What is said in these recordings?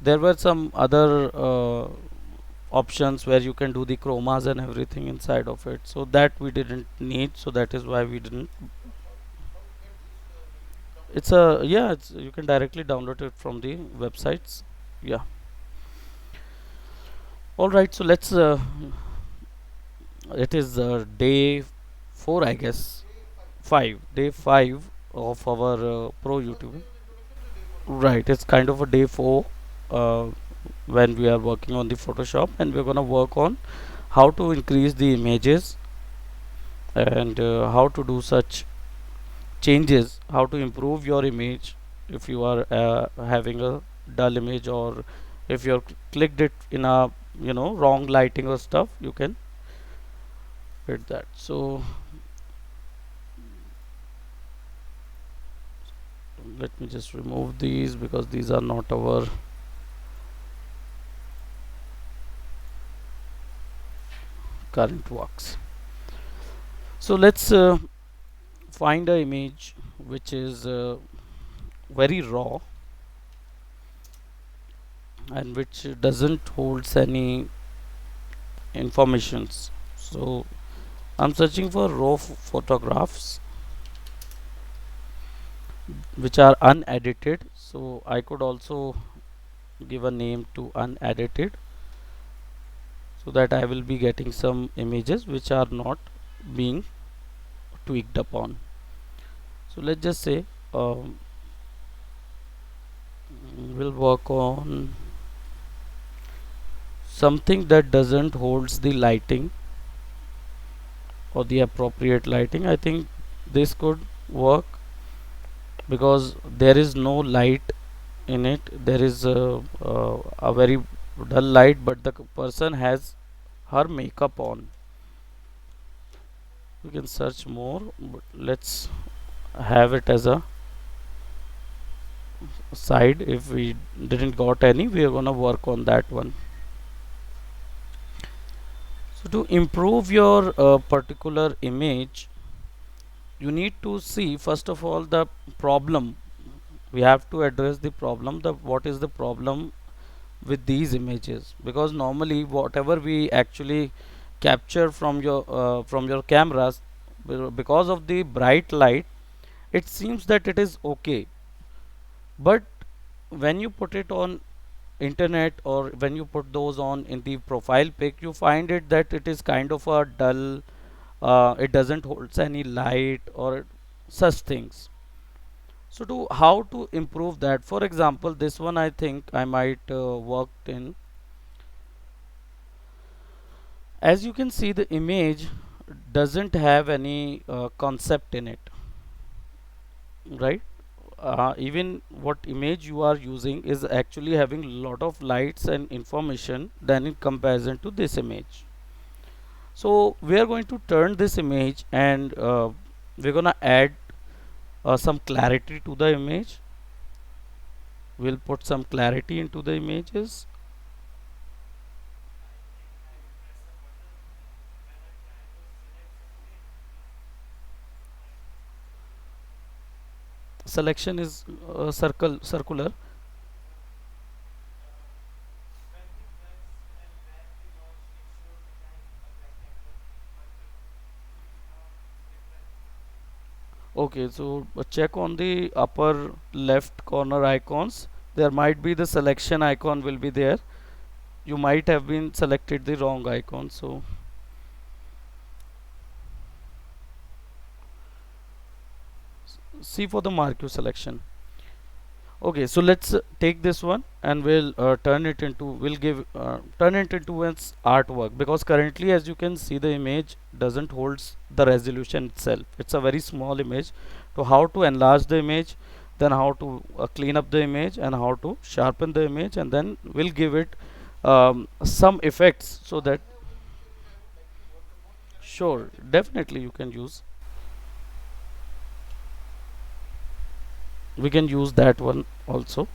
There were some other options where you can do the chromas and everything inside of it, so that we didn't need, so that is why we didn't. It's a, yeah, it's, you can directly download it from the websites. Yeah. All right, so let's it is day 4, I guess. 5, day 5 of our pro YouTube. Right, it's kind of a day 4 uh, when we are working on the Photoshop, and we're gonna work on how to increase the images, and how to do such changes, how to improve your image if you are having a dull image, or if you clicked it in a, wrong lighting or stuff, you can hit that. So let me just remove these because these are not our current works. So let's find a image which is very raw and which doesn't holds any informations. So I'm searching for raw photographs which are unedited, so I could also give a name to unedited, so that I will be getting some images which are not being tweaked upon. So let's just say we'll work on something that doesn't holds the lighting or the appropriate lighting. I think this could work because there is no light in it. There is a very dull light, but the person has her makeup on. We can search more, but let's have it as a side. If we didn't got any, we are gonna work on that one. So to improve your particular image, you need to see first of all the problem. We have to address the problem, the what is the problem with these images, because normally whatever we actually capture from your cameras, because of the bright light, it seems that it is okay, but when you put it on internet or when you put those on in the profile pic, you find it that it is kind of a dull, it doesn't holds any light or such things. So to how to improve that, for example, this one I think I might worked in. As you can see, the image doesn't have any concept in it, right? Even what image you are using is actually having lot of lights and information than in comparison to this image. So we are going to turn this image, and we're gonna add some clarity to the image. We'll put some clarity into the images. Selection is circular. Okay, so check on the upper left corner icons. There might be the selection icon will be there. You might have been selected the wrong icon. So see for the marquee selection. Okay, so let's take this one, and we'll turn it into, we'll give turn it into its artwork, because currently as you can see the image doesn't holds the resolution itself. It's a very small image. To how to enlarge the image, then how to clean up the image, and how to sharpen the image, and then we'll give it some effects, so that sure, definitely you can use, we can use that one also.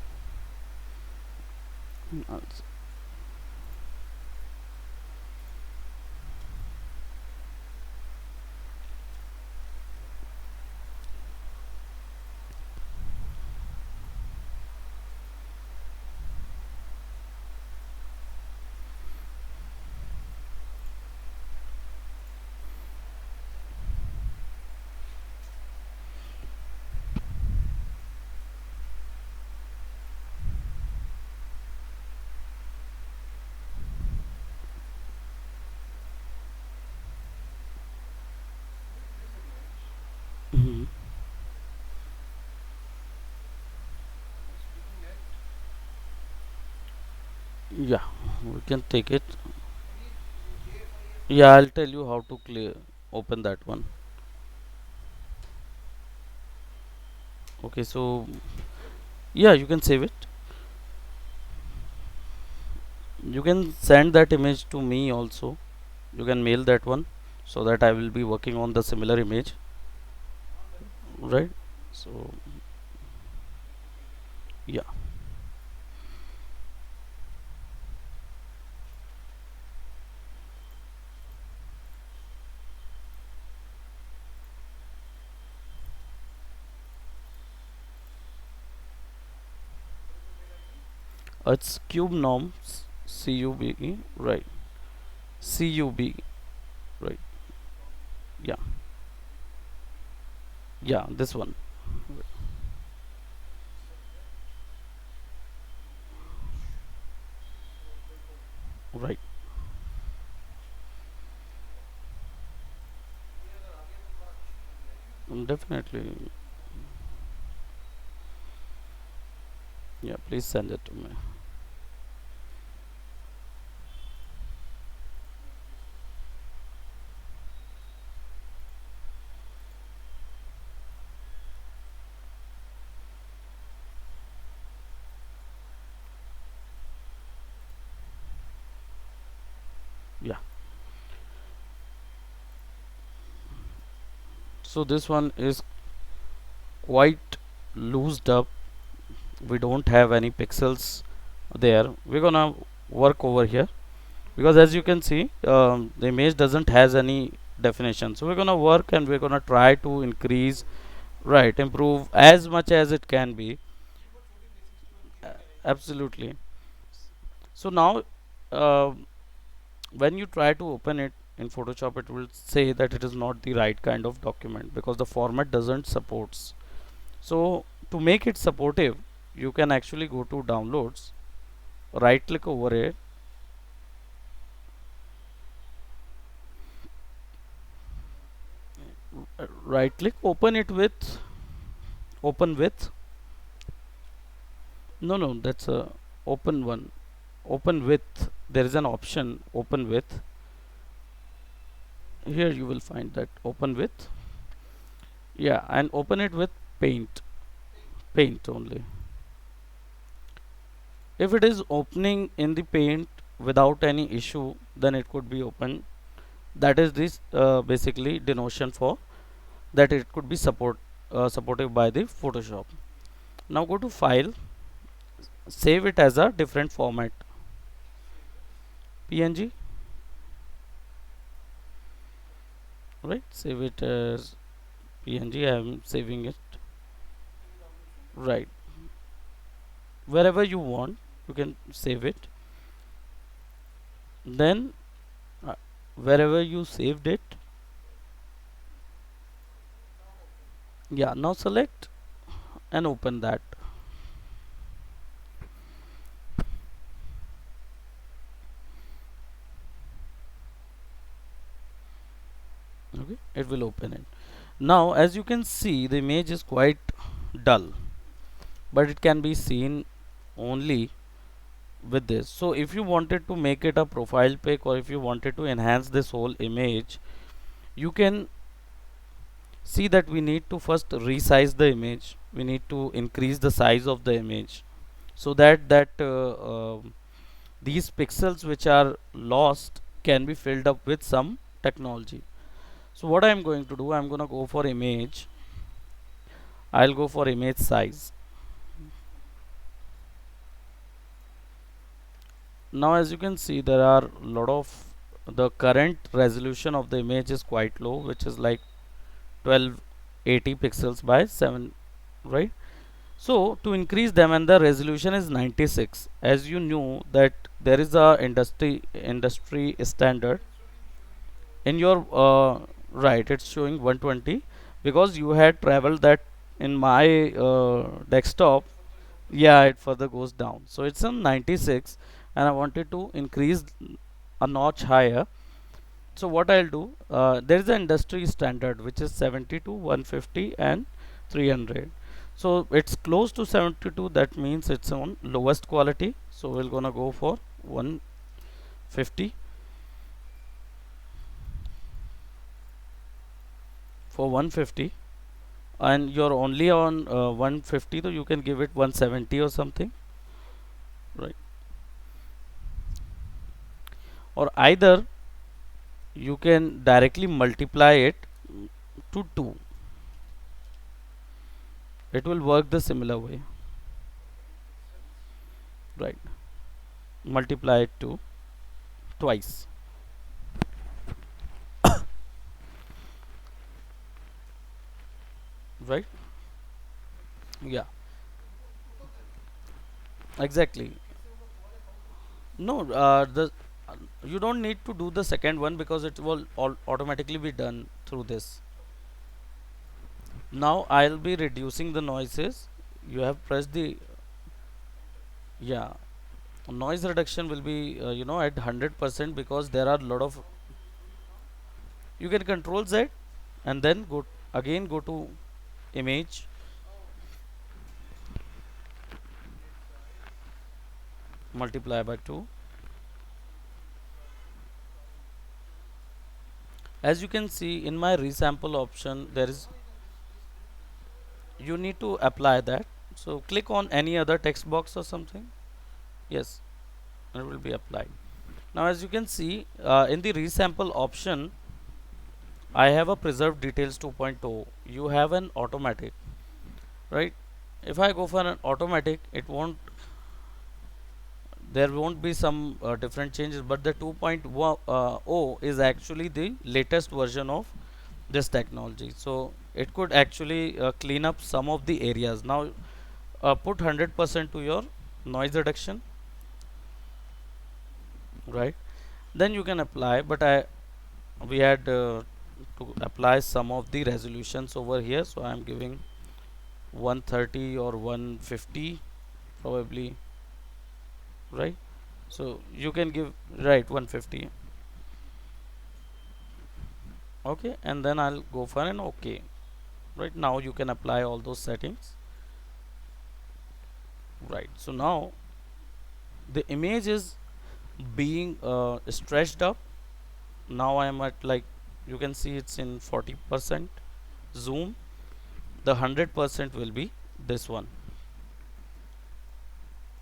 Mhm. Yeah, we can take it. Yeah, I'll tell you how to clear open that one. Okay, so yeah, you can save it. You can send that image to me also. You can mail that one so that I will be working on the similar image, right? So yeah, it's cube norms, CUBE, right? CUB, right? Yeah, yeah, this one, right? Definitely, yeah. Please send it to me. Yeah. So this one is quite loosed up. We don't have any pixels there. We're gonna work over here because as you can see, the image doesn't has any definition. So we're gonna work and we're gonna try to increase, right, improve as much as it can be. Absolutely. So now, uh, when you try to open it in Photoshop, it will say that it is not the right kind of document because the format doesn't supports. So to make it supportive, you can actually go to downloads, right click over it, right click, open with. No, no, that's a open one. Open with. There is an option open with. Here you will find that open with. Yeah, and open it with paint. Paint only. If it is opening in the paint without any issue, then it could be open. That is this basically denotion for that it could be supported by the Photoshop. Now go to file, save it as a different format, PNG, right? Save it as PNG. I am saving it, right? Wherever you want, you can save it. Then uh, wherever you saved it, yeah. Now select and open that. Okay, it will open it. Now, as you can see, the image is quite dull, but it can be seen only with this. So if you wanted to make it a profile pic or if you wanted to enhance this whole image, you can see that we need to first resize the image. We need to increase the size of the image so that these pixels which are lost can be filled up with some technology. So what I'm going to do, I'm going to go for image. I'll go for image size. Now as you can see, there are a lot of the current resolution of the image is quite low, which is like 1280 pixels by 7, right? So to increase them, and the resolution is 96, as you knew that there is a industry standard in your right, it's showing 120 because you had traveled that in my desktop. Yeah, it further goes down, so it's on 96 and I wanted to increase a notch higher. So what I'll do, there is an industry standard which is 72, 150 and 300. So it's close to 72, that means it's on lowest quality, so we're gonna go for 150. For 150, and you're only on 150, so you can give it 170 or something, right? Or either you can directly multiply it to 2. It will work the similar way, right? Multiply it to twice, right? Yeah, exactly. No, the you don't need to do the second one because it will automatically be done through this. Now I'll be reducing the noises. You have pressed the, yeah, noise reduction will be at 100% because there are a lot of, you can control Z and then go to image, multiply by 2. As you can see in my resample option, there is, you need to apply that. So click on any other text box or something. Yes, it will be applied. Now as you can see in the resample option, I have a preserved details 2.0. You have an automatic, right? If I go for an automatic, it won't, there won't be some different changes, but the 2.0 is actually the latest version of this technology, so it could actually clean up some of the areas. Now put 100% to your noise reduction, right? Then you can apply, but we had to apply some of the resolutions over here, so I am giving 130 or 150 probably, right? So you can give, right, 150. Okay, and then I'll go for an OK. Right, now you can apply all those settings, right? So now the image is being stretched up. Now I am at, like, you can see it's in 40% zoom. The 100% will be this one.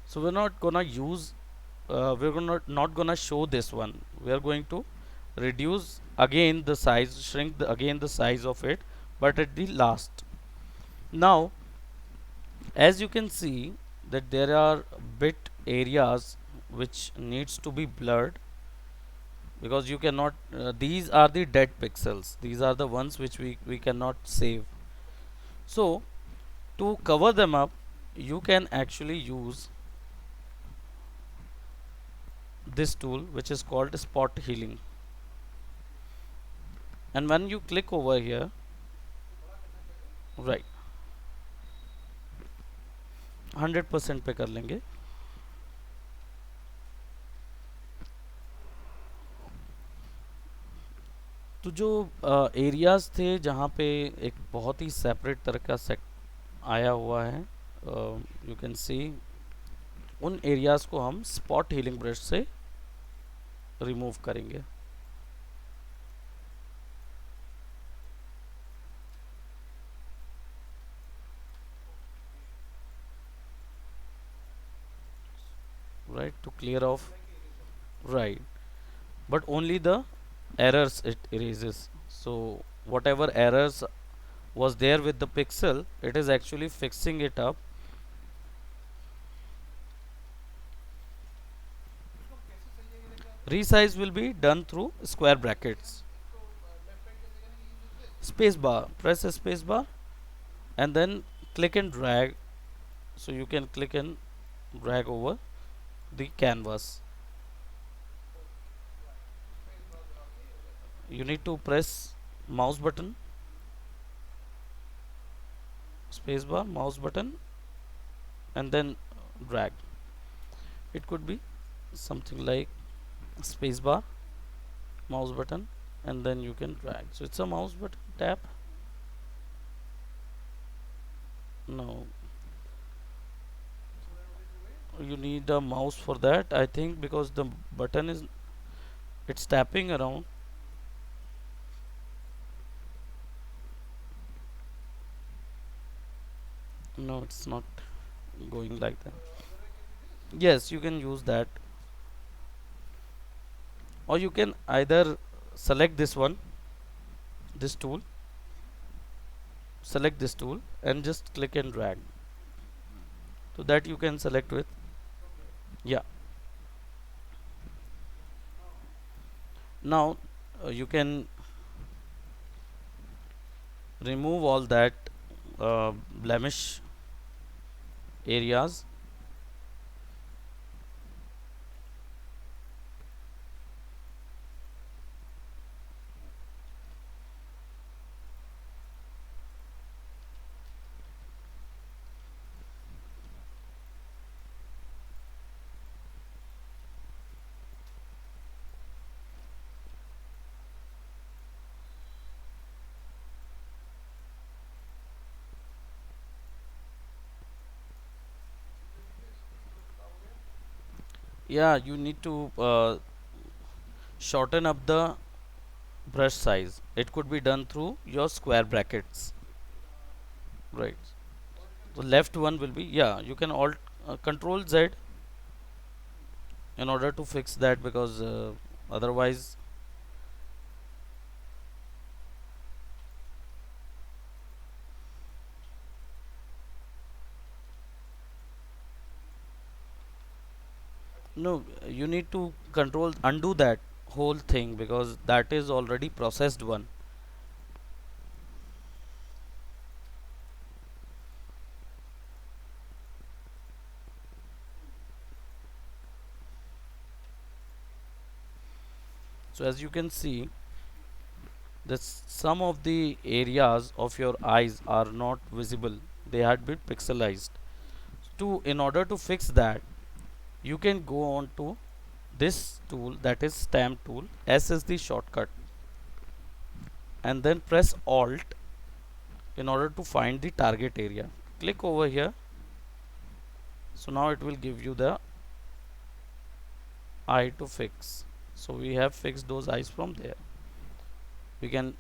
So we're not gonna use, we're gonna not gonna show this one. We are going to reduce again the size, shrink again the size of it, but at the last. Now as you can see that there are bit areas which needs to be blurred, because you cannot, these are the dead pixels, these are the ones which we cannot save. So to cover them up, you can actually use this tool which is called spot healing, and when you click over here, right, 100% पे कर लेंगे. तो जो areas थे जहाँ पे एक बहुत ही सेपरेट तरह का सेट आया हुआ है, यू कैन सी, उन एरियाज को हम स्पॉट हीलिंग ब्रश से रिमूव करेंगे. Right, to clear off, right, but only the errors it erases. So whatever errors was there with the pixel, it is actually fixing it up. Resize will be done through square brackets. Space bar, press a space bar and then click and drag. So you can click and drag over the canvas. You need to press mouse button, space bar, mouse button, and then drag. It could be something like space bar, mouse button, and then you can drag. So it's a mouse button tap. No, you need a mouse for that, I think, because the button is, it's tapping around. No, it's not going like that. Yes, you can use that, or you can either select this one, this tool, select this tool and just click and drag. So that you can select with. Yeah. Now you can remove all that blemish areas. Yeah, you need to shorten up the brush size. It could be done through your square brackets, right? The left one will be, yeah, you can alt control Z in order to fix that, because otherwise, no, you need to control undo that whole thing, because that is already processed one. So as you can see, this some of the areas of your eyes are not visible, they had been pixelized. To In order to fix that, you can go on to this tool, that is stamp tool. S is the shortcut, and then press alt in order to find the target area. Click over here. So now it will give you the eye to fix. So we have fixed those eyes from there. We can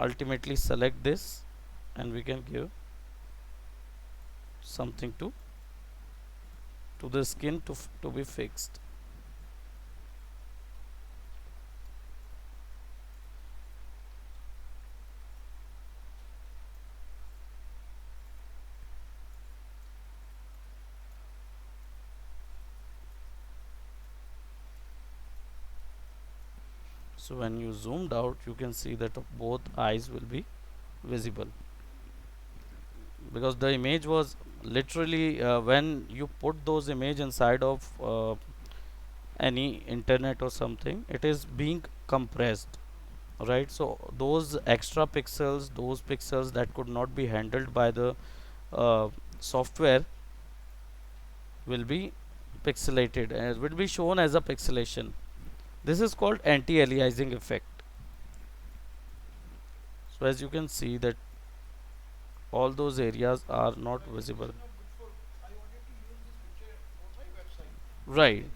ultimately select this, and we can give something to the skin to be fixed. So when you zoomed out, you can see that both eyes will be visible, because the image was literally, when you put those image inside of any internet or something, it is being compressed, right? So those extra pixels, those pixels that could not be handled by the software, will be pixelated and will be shown as a pixelation. This is called anti-aliasing effect. So as you can see that all those areas are not visible. Right.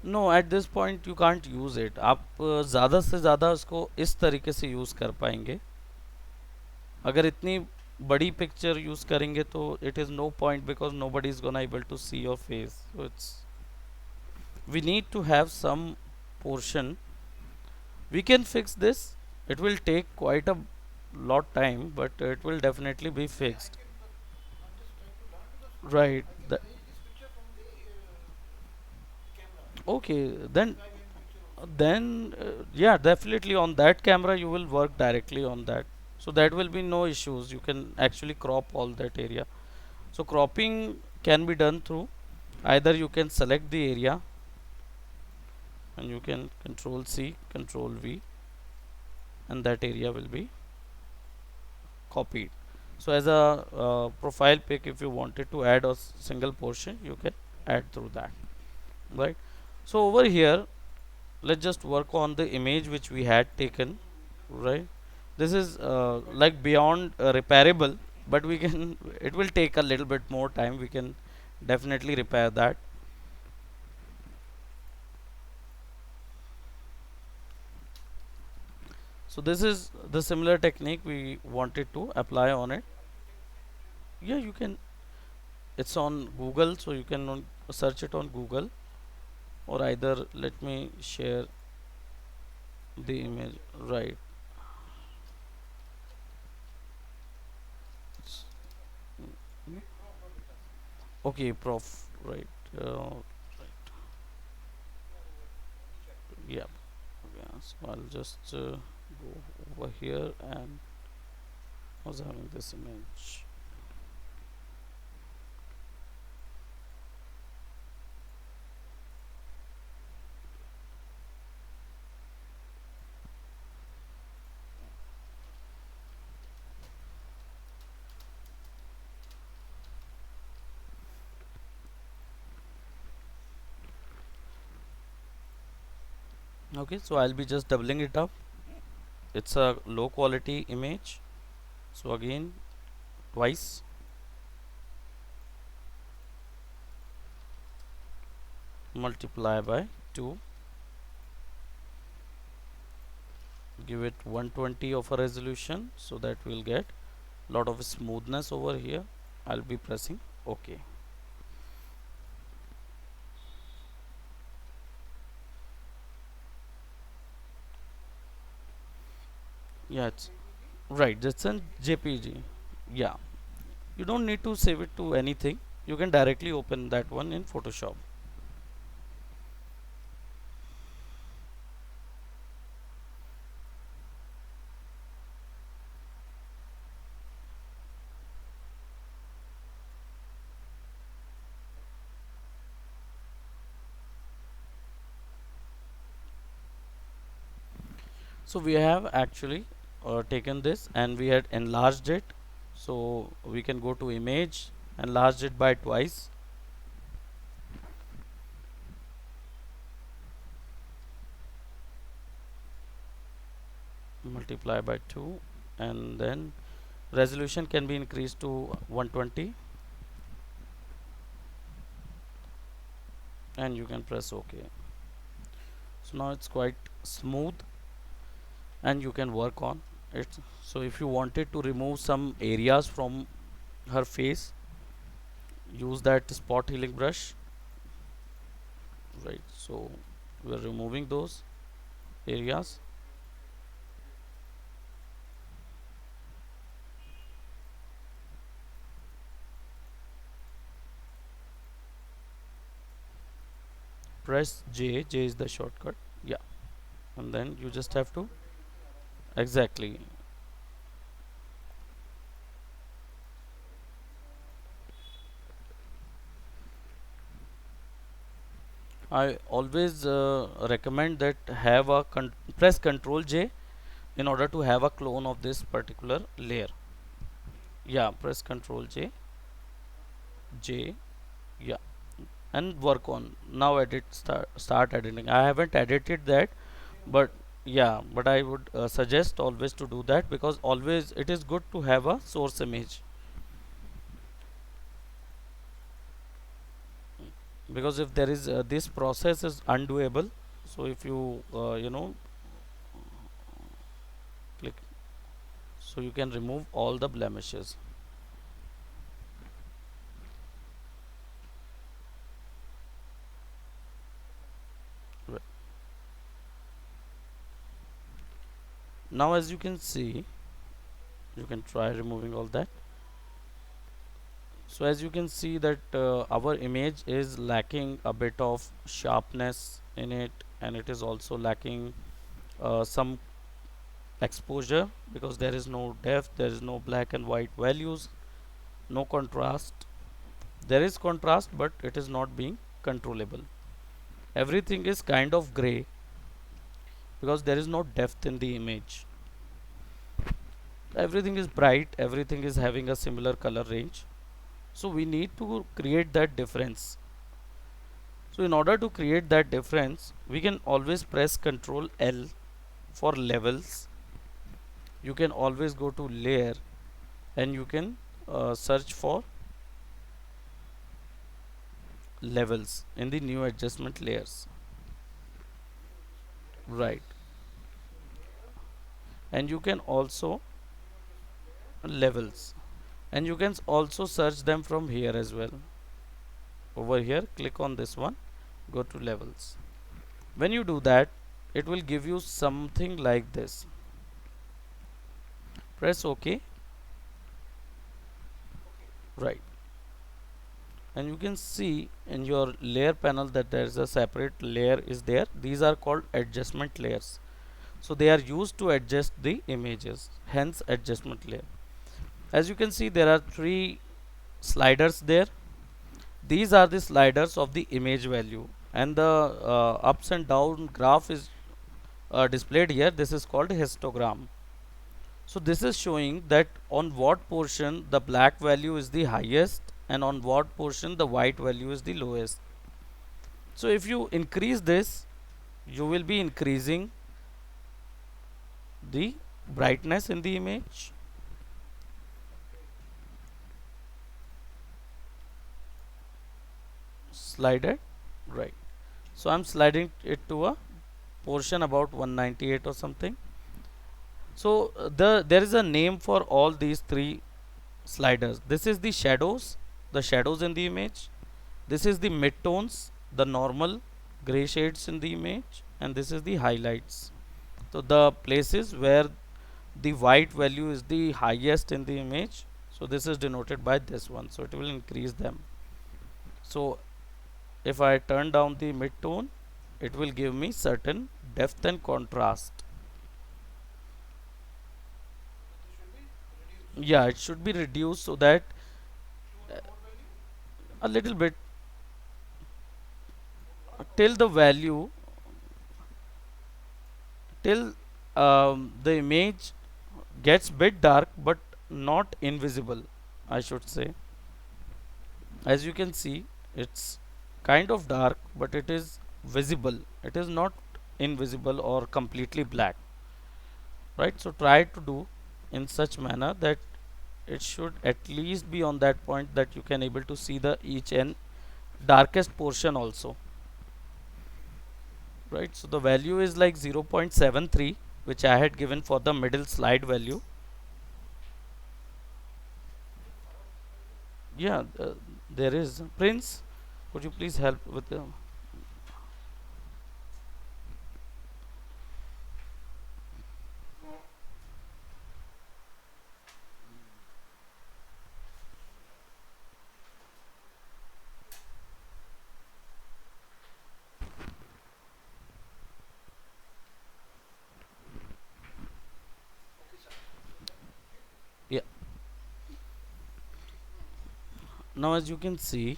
No, at this point you can't use it. आप ज़्यादा से ज़्यादा उसको इस तरीके से use कर पाएंगे। अगर इतनी बड़ी पिक्चर यूज़ करेंगे तो it is no point, because nobody is gonna able to see your face. So it's, we need to have some portion. We can fix this. It will take quite a lot time, but it will definitely be fixed. Right. Okay, then yeah, definitely on that camera you will work directly on that. So that will be no issues. You can actually crop all that area. So cropping can be done through, either you can select the area and you can control C, control V, and that area will be copied. So as a profile pic, if you wanted to add a single portion, you can add through that, right? So over here let's just work on the image which we had taken, right? This is like beyond repairable, but we can it will take a little bit more time. We can definitely repair that. So this is the similar technique we wanted to apply on it. Yeah, you can. It's on Google, so you can search it on Google, or either let me share the image, right? Okay, prof, right? Yeah. Okay, so I'll just go over here and I was having this image. Okay, so I'll be just doubling it up. It's a low quality image, so again twice, multiply by 2, give it 120 of a resolution, so that we'll get lot of smoothness over here. I'll be pressing OK. Yeah, it's right. That's a JPG. Yeah, you don't need to save it to anything. You can directly open that one in Photoshop. So we have actually taken this and we had enlarged it. So we can go to image, enlarged it by twice, multiply by 2, and then resolution can be increased to 120, and you can press OK. So now it's quite smooth and you can work on it. So if you wanted to remove some areas from her face, use that spot healing brush, right? So we're removing those areas. Press J is the shortcut. Yeah, and then you just have to exactly. I always recommend that have a press Control J in order to have a clone of this particular layer. Yeah, press Control J, yeah, and work on. Now edit, start editing. I haven't edited that, but yeah, but I would suggest always to do that, because always it is good to have a source image, because if there is this process is undoable. So if you click, so you can remove all the blemishes. Right. Now as you can see, you can try removing all that. So as you can see that our image is lacking a bit of sharpness in it, and it is also lacking some exposure, because there is no depth, there is no black and white values, no contrast. There is contrast, but it is not being controllable. Everything is kind of gray, because there is no depth in the image. Everything is bright, everything is having a similar color range. So we need to create that difference. So in order to create that difference, we can always press Ctrl L for levels. You can always go to layer and you can search for levels in the new adjustment layers, right? And you can also levels, and you can also search them from here as well. Over here, click on this one, go to levels. When you do that, it will give you something like this. Press OK, right? And you can see in your layer panel that there is a separate layer is there. These are called adjustment layers. So they are used to adjust the images, hence adjustment layer. As you can see, there are three sliders there. These are the sliders of the image value, and the ups and down graph is displayed here. This is called histogram. So this is showing that on what portion the black value is the highest and on what portion the white value is the lowest. So if you increase this, you will be increasing the brightness in the image. Slide it, right? So I'm sliding it to a portion about 198 or something. So there is a name for all these three sliders. This is the shadows in the image. This is the midtones, the normal gray shades in the image, and this is the highlights. So the places where the white value is the highest in the image, so this is denoted by this one, so it will increase them. So if I turn down the midtone, it will give me certain depth and contrast. Yeah, it should be reduced so that a little bit till the value till the image gets bit dark but not invisible, I should say. As you can see, it's kind of dark but it is visible, it is not invisible or completely black, right? So try to do in such manner that it should at least be on that point that you can able to see the each and darkest portion also, right? So the value is like 0.73, which I had given for the middle slide value. Yeah, there is Prince, could you please help with the yeah. Now as you can see,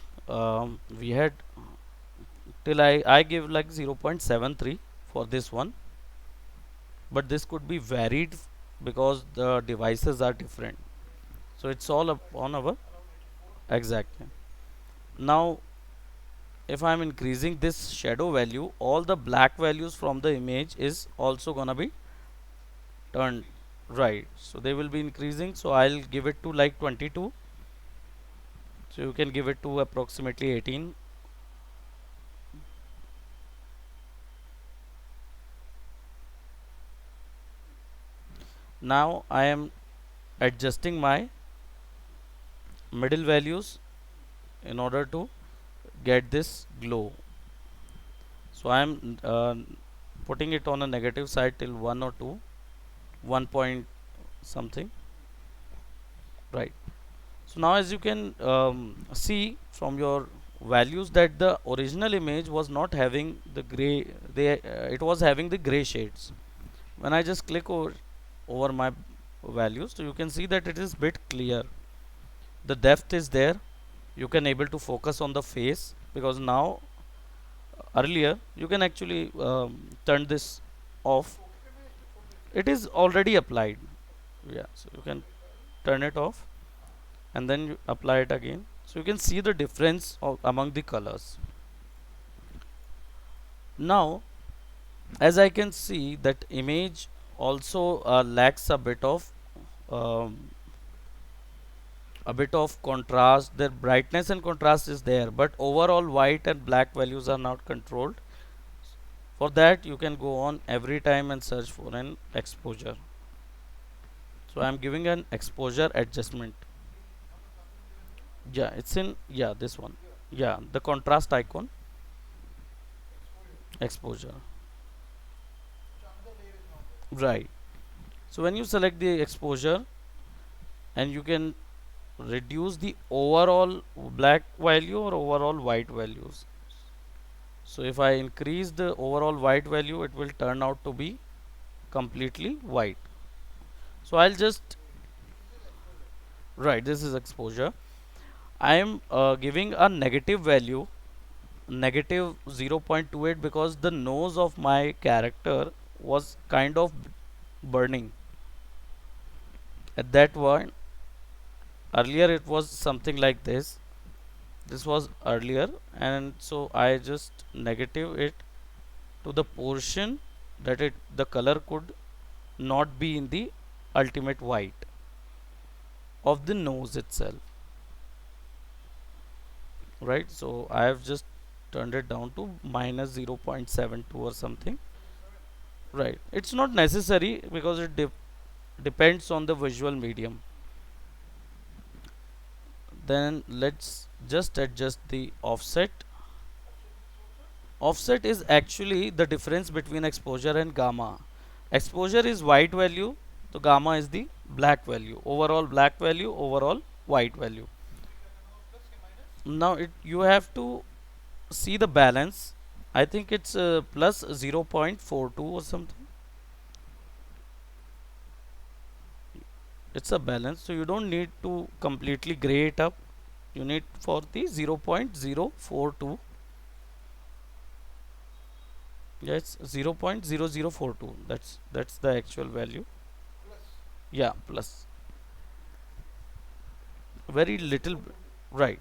we had till I give like 0.73 for this one, but this could be varied because the devices are different, so it's all up on our exactly. Now if I'm increasing this shadow value, all the black values from the image is also gonna be turned, right? So they will be increasing, so I'll give it to like 22, so you can give it to approximately 18. Now I am adjusting my middle values in order to get this glow. So I am putting it on a negative side till 1 or 2, 1 point something, right? So now as you can see from your values that the original image was not having the gray, it was having the gray shades. When I just click over my values, so you can see that it is bit clear, the depth is there, you can able to focus on the face, because now earlier you can actually turn this off, it is already applied. Yeah, so you can turn it off and then you apply it again, so you can see the difference among the colors. Now as I can see that image also lacks um, a bit of contrast. Their brightness and contrast is there, but overall white and black values are not controlled. For that you can go on every time and search for an exposure. So I am giving an exposure adjustment. Yeah, it's in, yeah, this one. Yeah, the contrast icon, exposure. Right. So when you select the exposure, and you can reduce the overall black value or overall white values. So if I increase the overall white value, it will turn out to be completely white. So I'll just, right, this is exposure. I am giving a negative value, negative 0.28, because the nose of my character was kind of burning at that point. Earlier it was something like this was earlier, and so I just negative it to the portion that it the color could not be in the ultimate white of the nose itself, right? So I have just turned it down to minus 0.72 or something, right? It's not necessary because it depends on the visual medium. Then let's just adjust the offset. Offset is actually the difference between exposure and gamma. Exposure is white value, so gamma is the black value. Overall black value, overall white value. Now you have to see the balance. I think it's plus 0.42 or something. It's a balance, so you don't need to completely gray it up. You need for the 0.042. Yes, 0.0042. That's the actual value. Yeah, plus very little, right?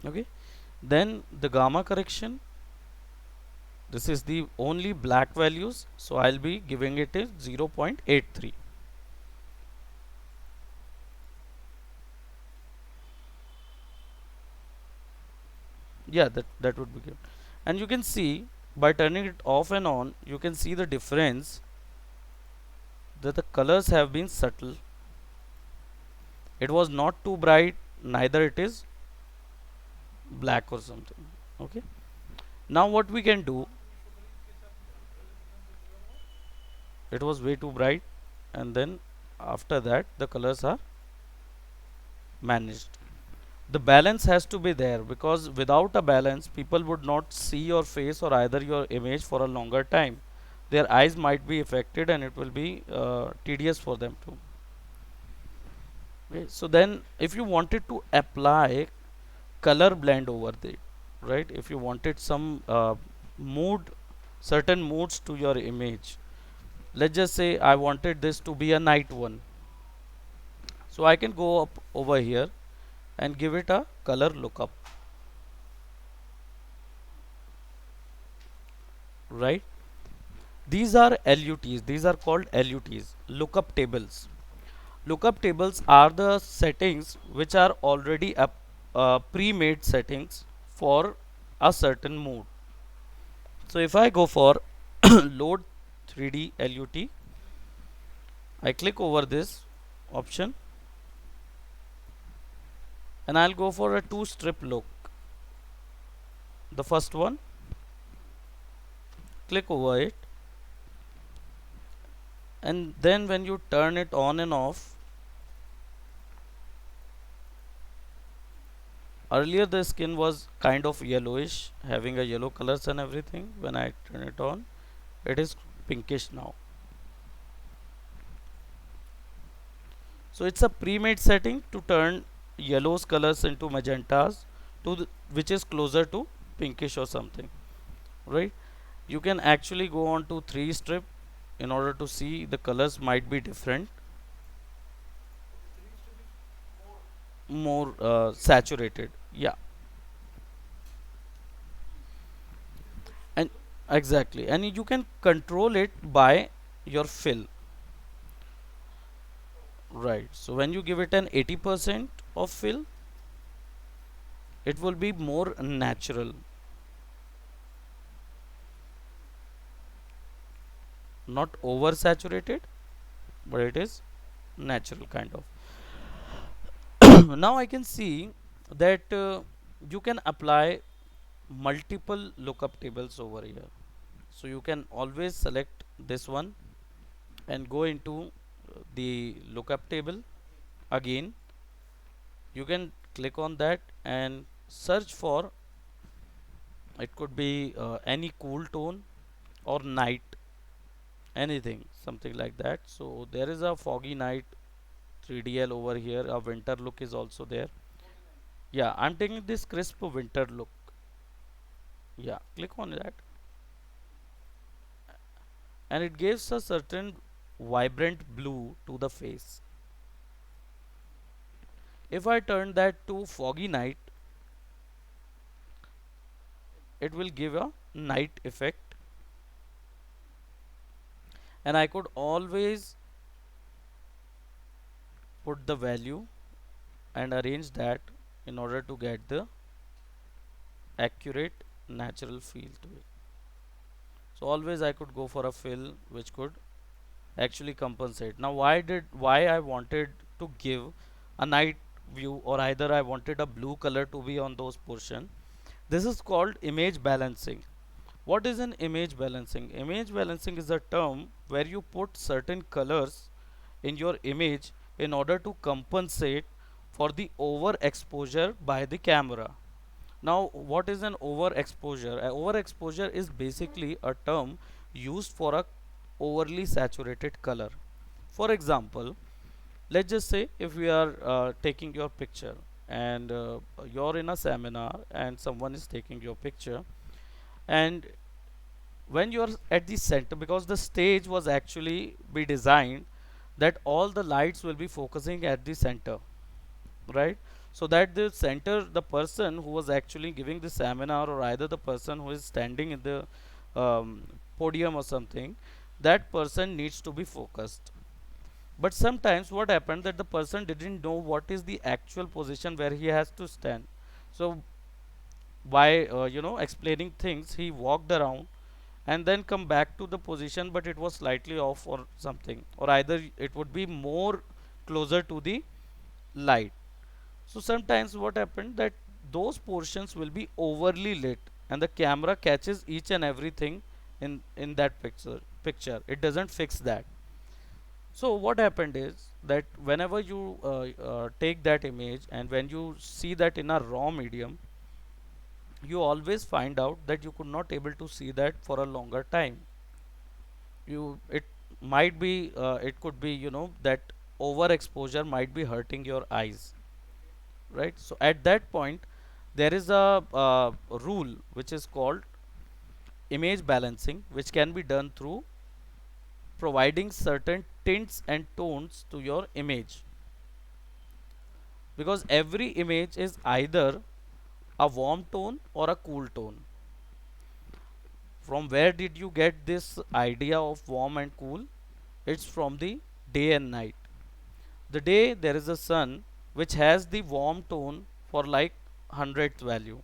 Okay. Then the gamma correction, this is the only black values, so I'll be giving it is 0.83. Yeah, that would be good. And you can see by turning it off and on, you can see the difference that the colors have been subtle. It was not too bright, neither it is black or something. Okay. Now what we can do, it was way too bright, and then after that the colors are managed. The balance has to be there, because without a balance people would not see your face or either your image for a longer time. Their eyes might be affected and it will be tedious for them too. Okay, so then if you wanted to apply color blend over it, right, if you wanted some mood, certain moods to your image, let's just say I wanted this to be a night one, so I can go up over here and give it a color lookup, right? These are LUTs, these are called LUTs, lookup tables. Lookup tables are the settings which are already pre-made settings for a certain mood. So if I go for load 3D LUT, I click over this option and I'll go for a two strip look. The first one, click over it, and then when you turn it on and off, earlier the skin was kind of yellowish, having a yellow colors and everything. When I turn it on, it is pinkish now. So it's a pre-made setting to turn yellows colors into magentas, which is closer to pinkish or something, right? You can actually go on to 3 strip in order to see the colors might be different, more saturated. Yeah, exactly, and you can control it by your fill, right? So when you give it an 80% of fill, it will be more natural, not oversaturated, but it is natural kind of. Now I can see that you can apply multiple lookup tables over here. So you can always select this one and go into the lookup table again. You can click on that and search for, it could be any cool tone or night, anything something like that. So there is a foggy night 3DL over here, a winter look is also there. Yeah, I'm taking this crisp winter look. Yeah, click on that, and it gives a certain vibrant blue to the face. If I turn that to foggy night, it will give a night effect, and I could always put the value and arrange that in order to get the accurate natural feel to it. So always I could go for a fill which could actually compensate. Now why I wanted to give a night view, or either I wanted a blue color to be on those portion. This is called image balancing. What is an image balancing? Image balancing is a term where you put certain colors in your image in order to compensate for the overexposure by the camera. Now, what is an overexposure? Overexposure is basically a term used for a overly saturated color. For example, let's just say if we are taking your picture, and you're in a seminar and someone is taking your picture, and when you're at the center, because the stage was actually be designed that all the lights will be focusing at the center, right? So that the center, the person who was actually giving the seminar, or either the person who is standing in the podium or something, that person needs to be focused. But sometimes what happened that the person didn't know what is the actual position where he has to stand. So by explaining things, he walked around and then come back to the position, but it was slightly off or something, or either it would be more closer to the light. So sometimes what happened that those portions will be overly lit, and the camera catches each and everything in that picture. It doesn't fix that. So what happened is that whenever you take that image, and when you see that in a raw medium, you always find out that you could not able to see that for a longer time. You it might be it could be that overexposure might be hurting your eyes, right? So at that point, there is a rule which is called image balancing, which can be done through providing certain tints and tones to your image, because every image is either a warm tone or a cool tone. From where did you get this idea of warm and cool? It's from the day and night. The day there is a sun which has the warm tone for like 100th value.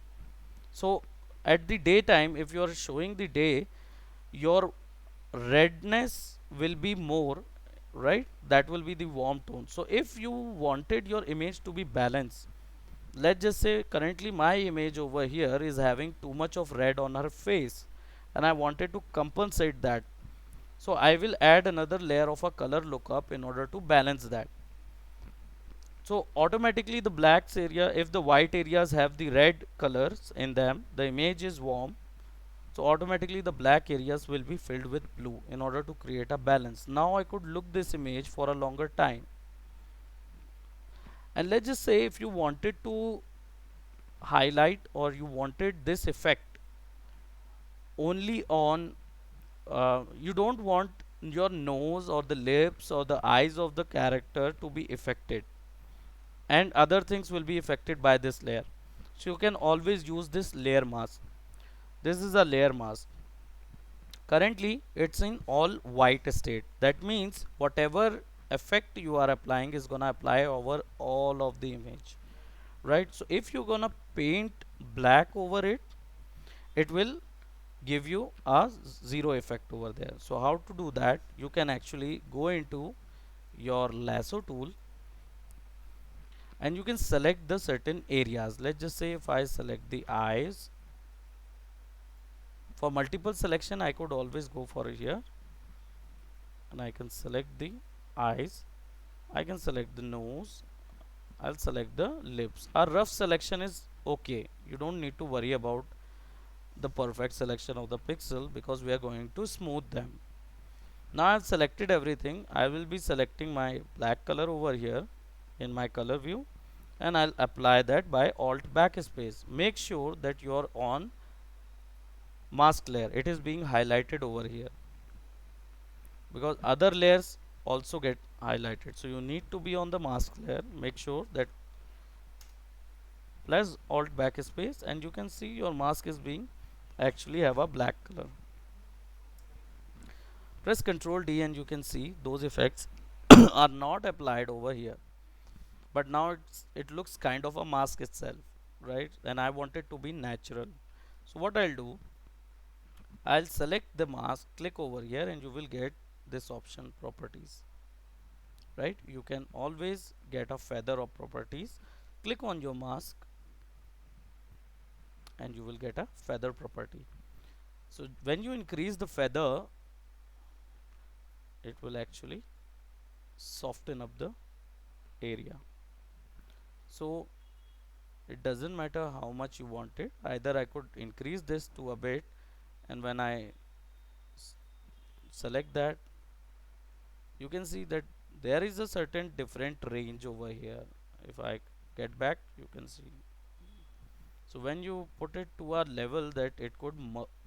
So at the daytime, if you are showing the day, your redness will be more, right? That will be the warm tone. So if you wanted your image to be balanced, let's just say currently my image over here is having too much of red on her face, and I wanted to compensate that. So I will add another layer of a color lookup in order to balance that. So automatically the blacks area, if the white areas have the red colors in them, the image is warm. So automatically the black areas will be filled with blue in order to create a balance. Now I could look this image for a longer time. And let's just say if you wanted to highlight, or you wanted this effect only on, you don't want your nose or the lips or the eyes of the character to be affected, and other things will be affected by this layer. So you can always use this layer mask. This is a layer mask. Currently it's in all white state. That means whatever effect you are applying is gonna apply over all of the image, right? So if you're gonna paint black over it, it will give you a zero effect over there. So how to do that? You can actually go into your lasso tool and you can select the certain areas. Let's just say if I select the eyes, for multiple selection I could always go for here and I can select the eyes, I can select the nose, I'll select the lips. A rough selection is okay, you don't need to worry about the perfect selection of the pixel because we are going to smooth them. Now I've selected everything. I will be selecting my black color over here in my color view and I'll apply that by alt backspace. Make sure that you're on mask layer, it is being highlighted over here because other layers also get highlighted. So you need to be on the mask layer. Make sure that plus alt backspace and you can see your mask is being actually have a black color. Press Ctrl D and you can see those effects are not applied over here. But now it looks kind of a mask itself, right? And I want it to be natural. So what I'll do, I'll select the mask, click over here and you will get this option properties, right? You can always get a feather of properties. Click on your mask and you will get a feather property. So when you increase the feather, it will actually soften up the area. So it doesn't matter how much you want it, either I could increase this to a bit and when I select that, you can see that there is a certain different range over here. If I get back, you can see. So when you put it to a level that it could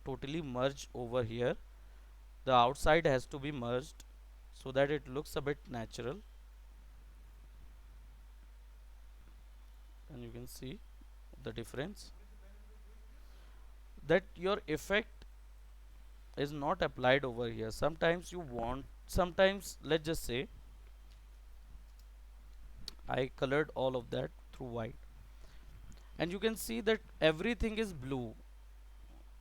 totally merge over here, the outside has to be merged so that it looks a bit natural, and you can see the difference that your effect is not applied over here. Sometimes you want, sometimes let's just say I colored all of that through white and you can see that everything is blue,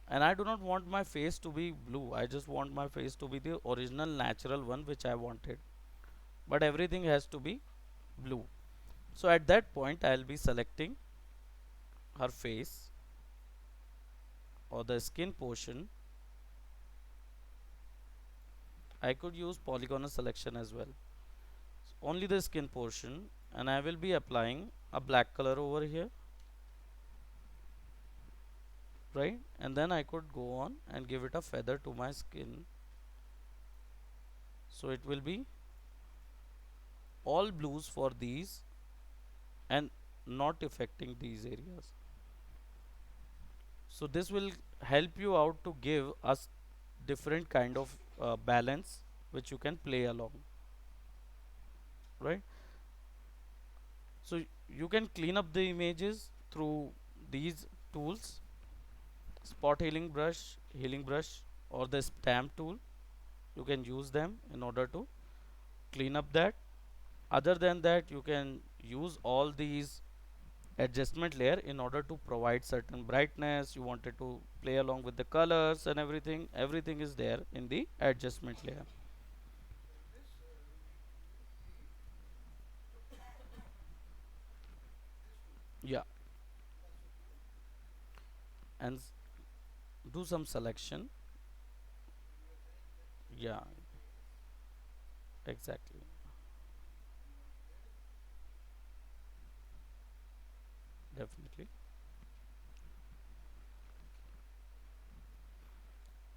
and I do not want my face to be blue. I just want my face to be the original natural one which I wanted, but everything has to be blue. So at that point I'll be selecting her face or the skin portion. I could use polygonal selection as well, only the skin portion, and I will be applying a black color over here, right? And then I could go on and give it a feather to my skin, so it will be all blues for these and not affecting these areas. So this will help you out to give us different kind of balance which you can play along, right? So you can clean up the images through these tools: spot healing brush or the stamp tool. You can use them in order to clean up that. Other than that, you can use all these adjustment layer in order to provide certain brightness. You wanted to play along with the colors and everything is there in the adjustment layer. Yeah, and do some selection. Yeah, exactly. Definitely.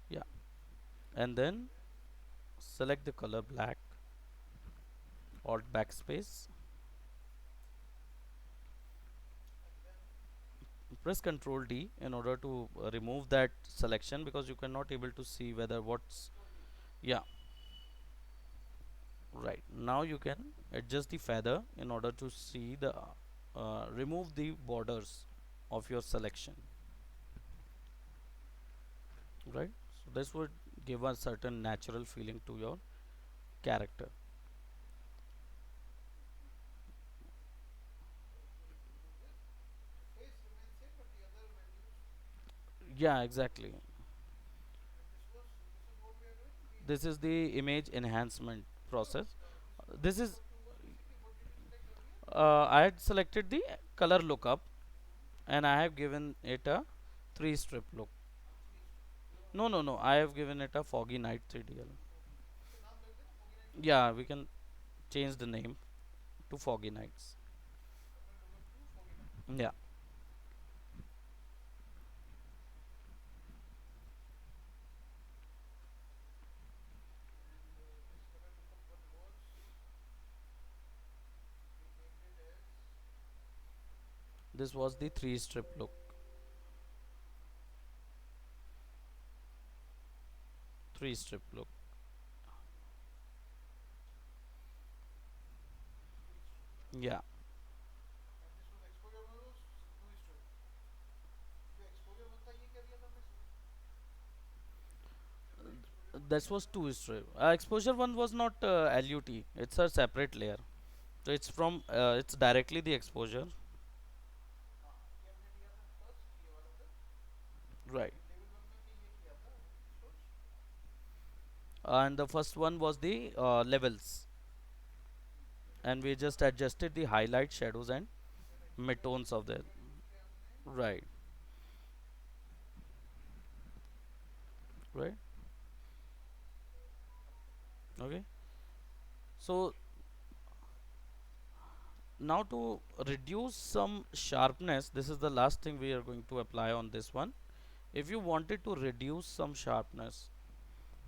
Yeah, and then select the color black, alt backspace, press Ctrl D in order to remove that selection because you cannot able to see whether what's. Yeah, right. Now you can adjust the feather in order to see the remove the borders of your selection, right? So give a certain natural feeling to your character. Yeah, exactly. This is the image enhancement process. This is I had selected the color lookup and I have given it a 3 strip look. No, no, no. I have given it a foggy night 3DL. Yeah, we can change the name to foggy nights. Yeah, this was the 3 strip look. 3 strip look. Yeah, that was 2 strip. Exposure one was not LUT. It's a separate layer. So it's from it's directly the exposure. Right. And the first one was the levels, and we just adjusted the highlight, shadows, and midtones of that. Right. Right. Okay. So now to reduce some sharpness, this is the last thing we are going to apply on this one. If you wanted to reduce some sharpness,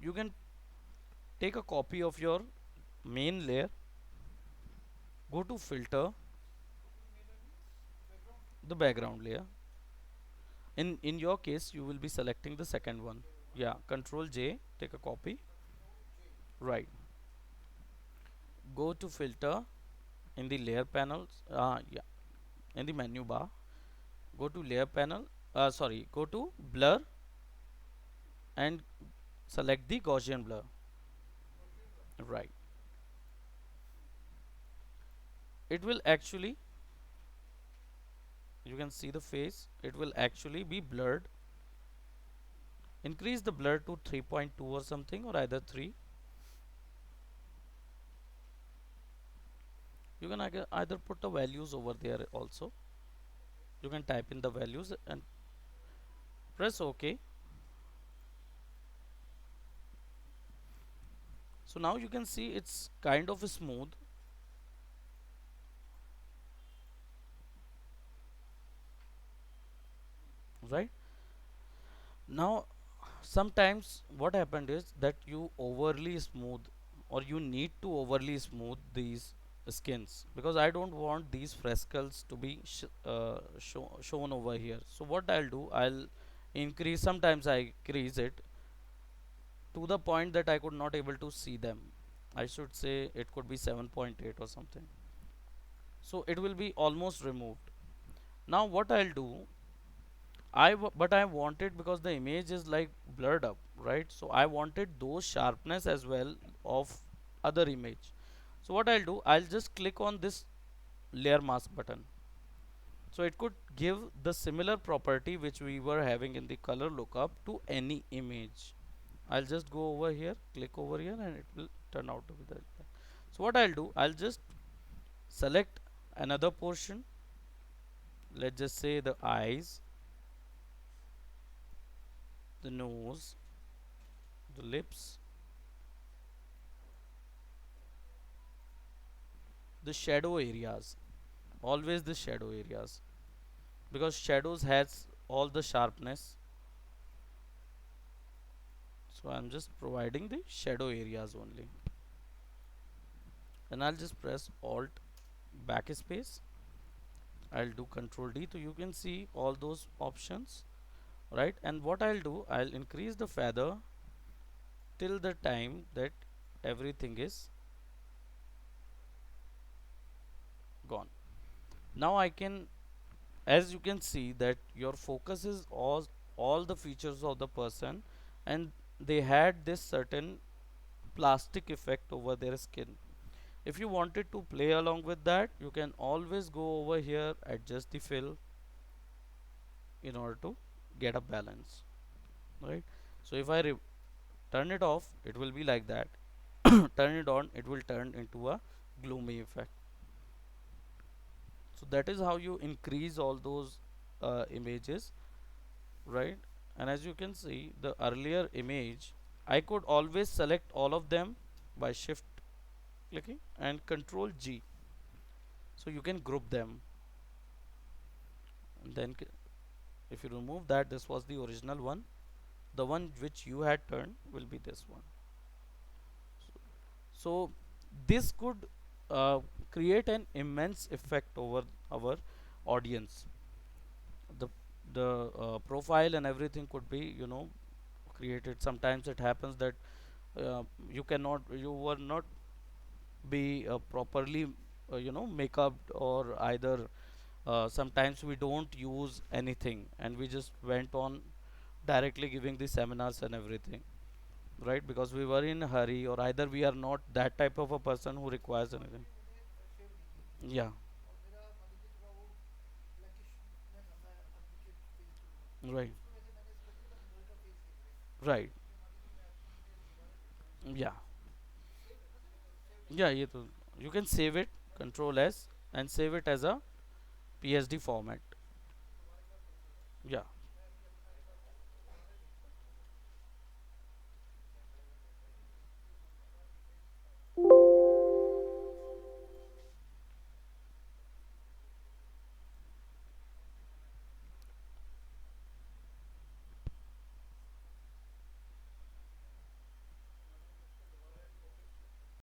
you can take a copy of your main layer, go to filter, the background layer. In your case, you will be selecting the second one. Yeah, Control J, take a copy. Right. Go to filter in the layer panels. Yeah, in the menu bar. Go to layer panel. Sorry, go to blur and select the Gaussian blur. Right. It will actually, you can see the face. It will actually be blurred. Increase the blur to 3.2 or something, or either 3. You can either put the values over there also. You can type in the values and press OK. So now you can see it's kind of smooth, right? Now sometimes what happened is that you overly smooth, or you need to overly smooth these skins, because I don't want these frescals to be shown over here. So what I'll do, I'll increase, sometimes I increase it to the point that I could not able to see them. I should say it could be 7.8 or something. So it will be almost removed. Now what I'll do, but I wanted, because the image is like blurred up, right? So I wanted those sharpness as well of other image. So what I'll do, I'll just click on this layer mask button. So it could give the similar property which we were having in the color lookup to any image. I'll just go over here, click over here, and it will turn out to be that. So what I'll do, I'll just select another portion. Let's just say the eyes, the nose, the lips, the shadow areas. Always the shadow areas, because shadows has all the sharpness. So I'm just providing the shadow areas only, and I'll just press Alt backspace. I'll do Control D, so you can see all those options, right? And what I'll do, I'll increase the feather till the time that everything is gone. Now I can, as you can see, that your focus is all the features of the person, and they had this certain plastic effect over their skin. If you wanted to play along with that, you can always go over here, adjust the fill in order to get a balance, right? So if I turn it off, it will be like that. Turn it on, it will turn into a gloomy effect. So that is how you increase all those images, right? And as you can see, the earlier image, I could always select all of them by shift clicking and control G, so you can group them. And then if you remove that, this was the original one, the one which you had turned will be this one. So this could create an immense effect over our audience. The the profile and everything could be, created. Sometimes it happens that you were not be properly make up, or either sometimes we don't use anything and we just went on directly giving the seminars and everything, right? Because we were in a hurry, or either we are not that type of a person who requires anything. Yeah. Right. Right. Yeah. Yeah, you can save it, control S, and save it as a PSD format. Yeah.